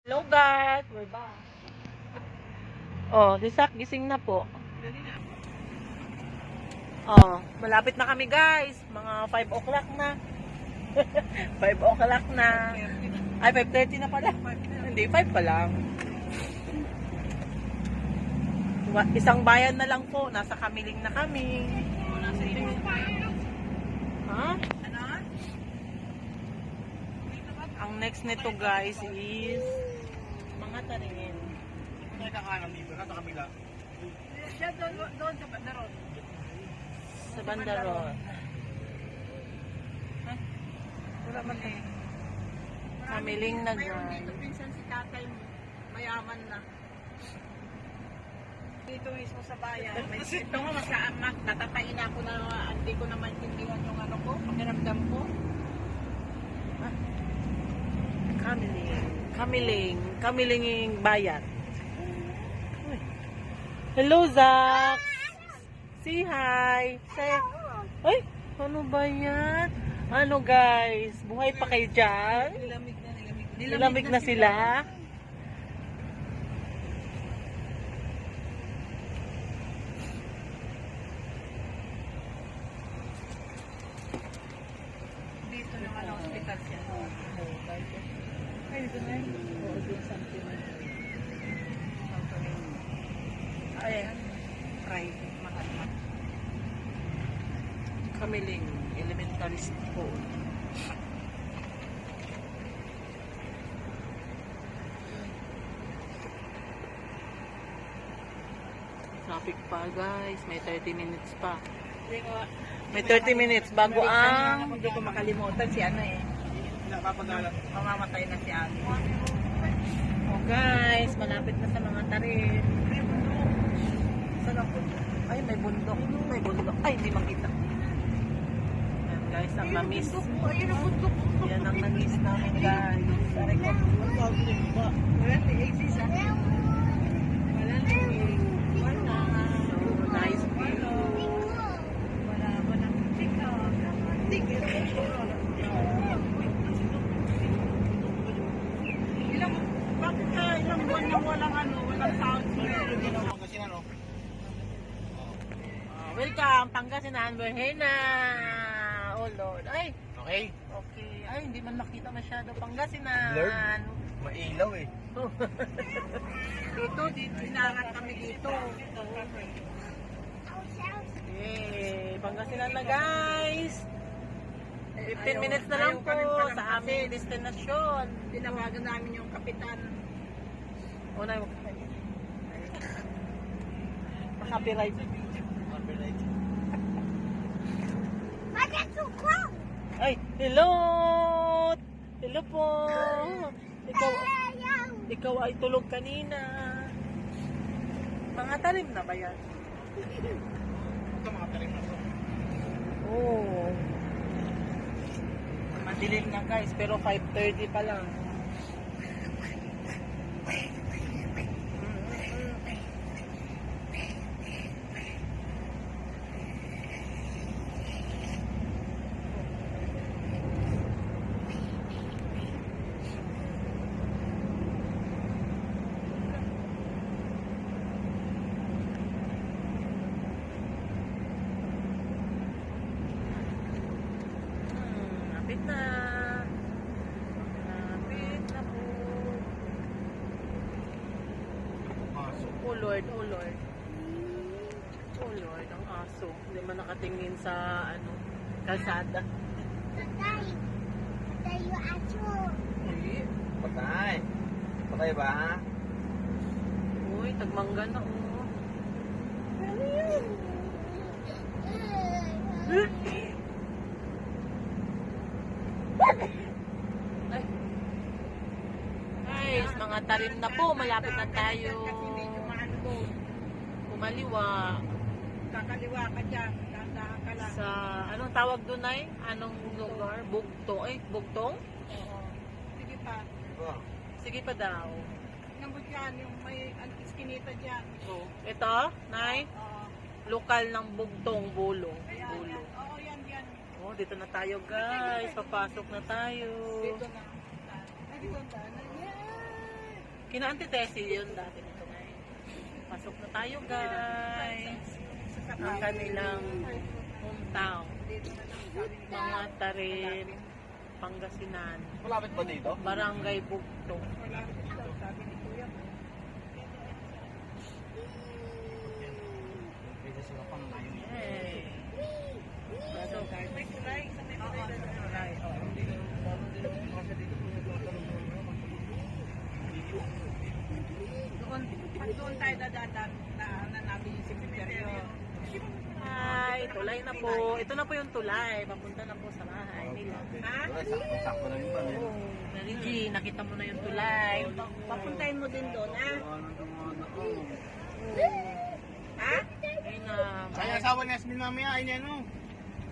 Hello guys, we're back. Oh, si Sak gising na po. Oh, malapit na kami guys. Mga 5 o'clock na. 5 o'clock na. Ay, 5:30 na pala. Hindi, 5 pa lang. Isang bayan na lang po. Nasa Kamiling na kami. Ha? Ang next nito guys is mga tarin. Sa kabila. Siya doon sa Bandaron. Sa Bandaron. Wala man eh. Kamiling na guys. Dito pinsan si tatay mo. Mayaman na. Dito mismo sa bayan. May ito nga, natatain ako na hindi ko na maintindihan yung ano ko, pakiramdam ko. Kamilinging bayan. Hello, Zach! Say hi! Say, ay, ano ba yan? Ano guys? Buhay pa kayo dyan? Nilamig na sila? Dito naman ang hospital siya. Ay, dito na yun. Oo, dito something. Ayan. Private, mahal. Kamiling elementary school. Traffic pa guys, may 30 minutes pa. May 30 minutes bago ang Hindi ko makalimutan si ano eh. Napapagalan. Mamamatay na si Ani. oh guys, malapit na sa mga tarin. Saan ako? Ay, may bundok. May bundok. Ay, hindi makita. Ayan guys, ang na-miss. Ayun ang bundok. Yan ang na-miss namin guys. Wala si Axis ah. Wala si wala. So, nice view. Wala. Bakit ka ilang buwan na walang sound? Kasi ano? Welcome, Pangasinan, Berhena. Oh Lord. Ay, Okay. okay. Ay, hindi man makita masyado Pangasinan. Blurred. Mailaw eh. Dito, inaangat kami dito. Yay, Pangasinan na guys. 15 minutes na lang ayaw po ka rin pala sa aming destinasyon. Tinawagan namin yung kapitan. Una, copyright. Ay, hello! Hello Hello po. Ikaw ay tulog kanina. Mga talim na ba yan? Ito mga talim na to. Oo. Madilim na guys, pero 5:30 pa lang. Lapit na. Lapit na po. Aso. Oh Lord, oh Lord. Oh Lord, ang aso. Hindi man nakatingin sa kalsada. Patay. Patay ba? Uy, tagmangga na oh. Ay. Guys, mga tarim na po. Malapit na tayo. Kasi medyo maano doon. Kumaliwa. Kakaliwa ka dyan. Dahan ka lang. Sa, anong tawag doon ay? Anong lugar? Bugtong? Bugtong? Oo. Sige pa. Oh. Sige pa daw. Nambot yan, yung may iskinita dyan. Oh. Ito, Nay? Oo. Lokal ng Bugtong, Bulong. Ayan, Bulong. yan. Oo, yan, yan. Oh, dito na tayo guys. Papasok na tayo. Dito na. Ay, dito na. Yan. Kina Auntie Tessie yun dati nito ngayon. Pasok na tayo guys. Ang kanilang hometown. Dito na lang sabi ni Mga Tarim, Pangasinan. Malapit ba dito? Barangay Bugtong. Wala dito, sabi ni Kuya. Pwede sila pang ngayon. Hey. So, may kulay. Isa may kulay na ng kulay. Doon tayo dadaan na namin yung cemetery. Hi, tulay na po. Ito na po yung tulay. Papunta na po sa bahay nila. Ha? Sakto na yung ba? Oh, Narigi, nakita mo na yung tulay. Papuntahin mo din doon, ha? Oh. Ha? Ayun na. Ay, asawa ni Yasmin mamaya. Ay, ano?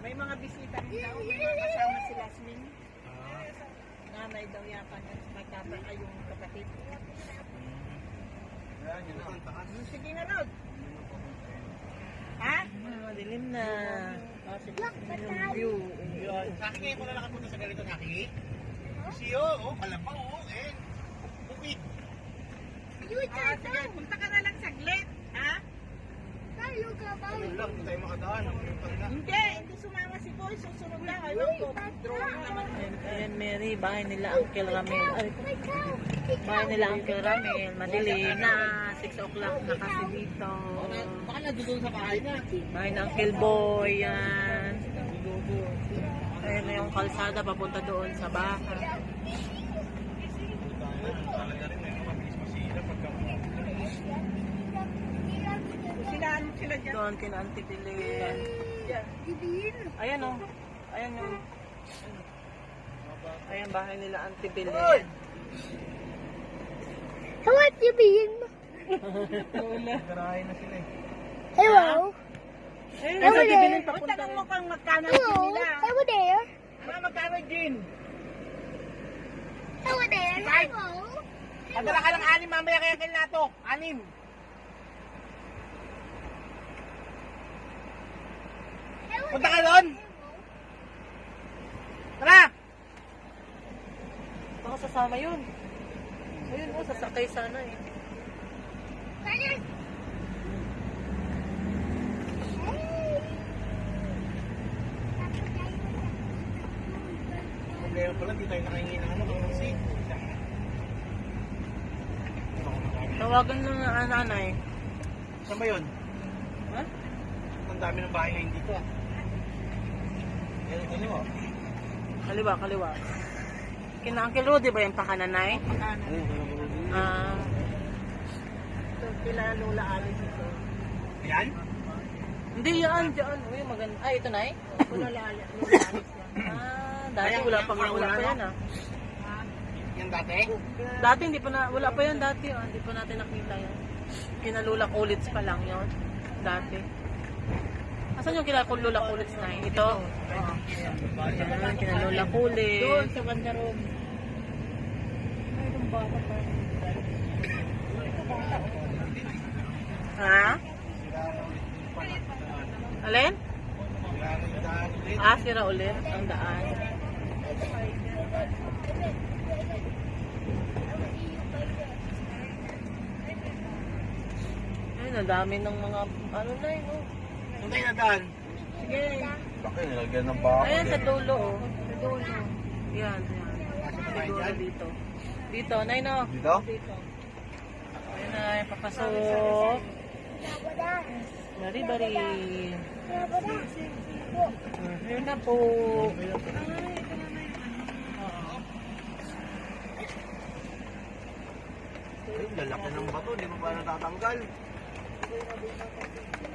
May mga bisita rin daw. May mga kasama si Lasmin. Nanay daw yata niya. May tatay ay yung kapatid. Ayan, yun na. Ang taas. Sige na, Rod. Ha? Madilim na. Yung view. Yun. Naki, ngayon ko na nakapunta sa ganito, Naki. Siyo, oh, kalabaw, oh, eh. Bukit. Sige, punta ka na lang saglit. Ha? Ayun lang, hindi tayo makadaan. Hindi sumama si Boy. Susunod lang. Ayaw ko. Drone naman. Ayan, Mary, bahay nila Uncle Ramel. Ay, bahay nila Uncle Ramel. Madilim na. 6 o'clock na kasi dito. Baka nandun sa bahay na. Bahay ng Uncle Boy. Yan. Ayan na yung kalsada papunta doon sa bahay. Talaga rin, eh. Mabilis masira pagka... Sila dyan. Doon kina Auntie Bilin. Ayan o. Ayan yung... Ayan bahay nila Auntie Bilin. Hello, you being? Garahe na sila, eh. Hello. Ayun sa Auntie Bilin Uy, papunta. tanong mo kung magkano Hello. din nila. Hello there. Ma, magkano din? Hello there. Bye. Hello. Padala ka ng 6 mamaya kaya kail na to. 6. Punta ka doon. Tara! Baka sasama yun. Ayun o, sasakay sana eh. Hey. Problema pala, di tayo nakahingi ng ano, kasi. Tawagan mo na ang nanay. Saan ba yun? Ha? Ang dami ng bahay ngayon dito, ah. Yan, ito mo. Kaliwa, kaliwa. Kina Uncle Rudy ba yung pakananay? Ah, Ito, kila Lola Alice ito. Yan? hindi yan, dyan. Uy, maganda. Ay, ito na eh. Lola Alice yan. Ah, dati wala pang Wala wala pa na. yan ah. Ha? Yan dati? Dati hindi pa na, wala pa yan dati. Oh. Hindi pa natin nakita yan. Kinalulak ulits pa lang yun. Dati. Asan yung kinalulak ulits na yun? Ito? Ayan, kinalulak ulits. Doon sa banda room. Mayroong bata pa. Ha? Alin? Ah, sira ulit ang daan. Ay, nadami ng mga, ano na yun, oh. Saan tayo nadaan? Sige. Bakit nilagyan ng baka? Ayan, sa dulo, oh. Sa dulo. Yan, yan. Siguro dito. Dito, nay, no? Dito? Dito. Ayan na, papasok. Bari-bari. Yun na po. Ay, lalaki ng bato, di mo pa natatanggal.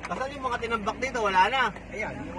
Kasan yung mga tinambak dito? Wala na. Ayan, yung